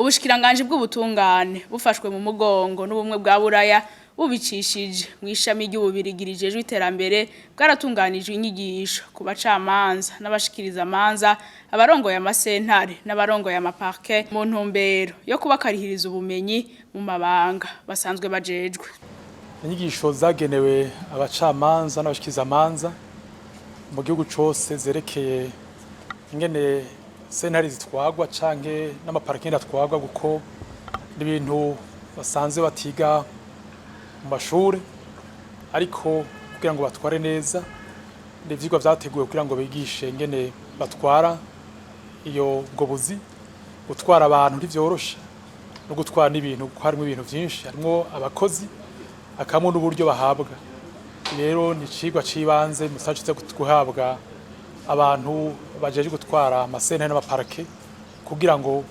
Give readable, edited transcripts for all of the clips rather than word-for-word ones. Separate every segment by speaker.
Speaker 1: Umushikiranganji bw'ubutungane bufashwe mu mugongo n'ubumwe bwa Buraya bubicishije mu ishami ry'ububirigirije iterambere bwaratunganije inyigisho ku bacamanza n'abashikiriza amanza abarongoye amasentare n'abarongoye parquet mu ntumbero yo kubakarihiriza ubumenyi mu mabanga basanzwe bajejwe.
Speaker 2: Inyigisho zagenewe abacamanza n'abashikiriza amanza mu gihugu cose zerekeye ingene sentare zitwagwa canke n'amaparquet atwagwa guko n'ibintu basanzwe batiga mu mashure ariko kugira ngo batware neza n'ivyigwa vyateguwe kugira ngo bigishe ingene batwara iyo ubwo buzi gutwara abantu ntivyoroshe no gutwara n'ibintu harimo ibintu vyinshi harimo abakozi akamwe n'uburyo bahabwa. Rero ni cigwa cibanze musaje guhabwa abantu bajeje gutwara amasentare n'amaparquet kugira ngo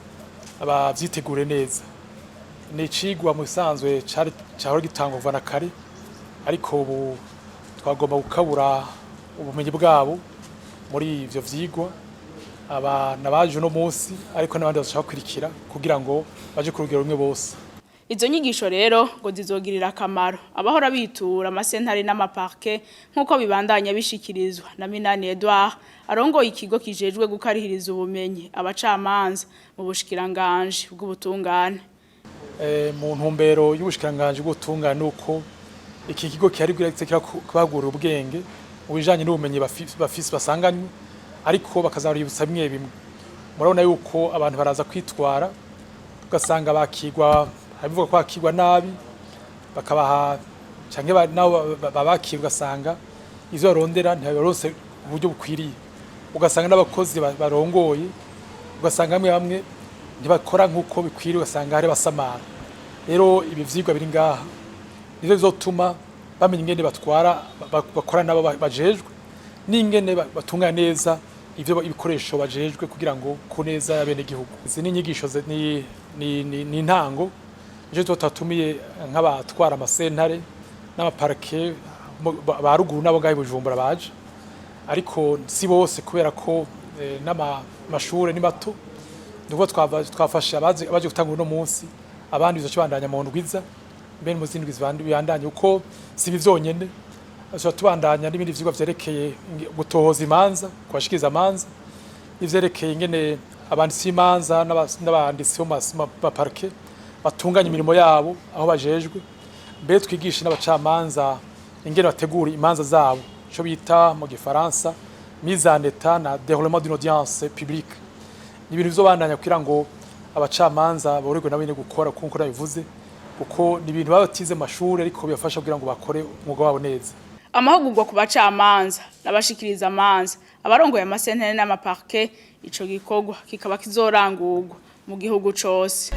Speaker 2: abavyitegure neza. Ni cigwa mu bisanzwe cari gitangwa kuva na kare ariko ubu twagomba gukabura ubumenyi bwabo muri ivyo vyigwa abana baje no munsi ariko n'abandi bashaka kwirikira kugira ngo baje ku rugero rumwe bose.
Speaker 1: Izo nyigisho rero ngo zizogirira akamaro abahora bitura amasentare n'amaparquet nkuko bibandanya bishikirizwa na Minani Edouard arongoye ikigo kijejwe gukarihiriza ubumenyi abacamanza mu Bushikiranganji bw'ubutungane.
Speaker 2: Mu ntumbero y'Ubushikiranganji bw'ubutungane nuko iki kigo cyari kubagura ubwenge ubijanye n'ubumenyi bafise basanganywe ariko bakazaributsa bimwe bimwe. Murabona yuko abantu baraza kwitwara ugasanga bakigwa abivuga ko bakigwa nabi bakabaha canke nabo babakirwa ugasanga ivyo barondera ntibaronse uburyo bukwiriye ugasanga n'abakozi barongoye ugasanga bamwe ntibakora nkuko bikwiriye ugasanga hari basamara. Rero ibi vyigwa biri ngaha nivyo bizotuma bamenya ingene batwara bakora nabo bajejwe n'ingene batunganya neza ivyo ibikoresho bajejwe kugira ngo ku neza y'abene gihugu. Izi n'inyigisho ni intango je tutatumiye nk'abatwara amasentare n'amaparquet baruguru nabo gahe Bujumbura baje ariko si bose kubera ko n'amashure ni bato ndiko twafasha baje gutanga uno munsi abandi bizocibandanya mu ndwiza mbene mu zindwi zibandanye uko si bivyonyene aso tubandanya n'ibindi vyigwa vyerekeye gutohoza imanza kwashikiriza amanza ivyerekeye ingene abanditsi imanza n'abanditsi bo parquet batunganya imirimo yabo aho bajejwe mbere twigisha n'abacamanza ingene bategura imanza zabo cyo bita mu gifaransa mise en état na déroulement d'une audience publique. Ni ibintu bizobandanya kugira ngo abacamanza borerwe nabene gukora kuko nabivuze kuko ni ibintu babatize mashuri ariko bibafasha kugira ngo bakore umwuga wabo neza.
Speaker 1: Amahugurwa ku bacamanza n'abashikiriza amanza abarongoye amasentare n'amaparquet ico gikorwa kikaba kizorangurwa mu gihugu cose.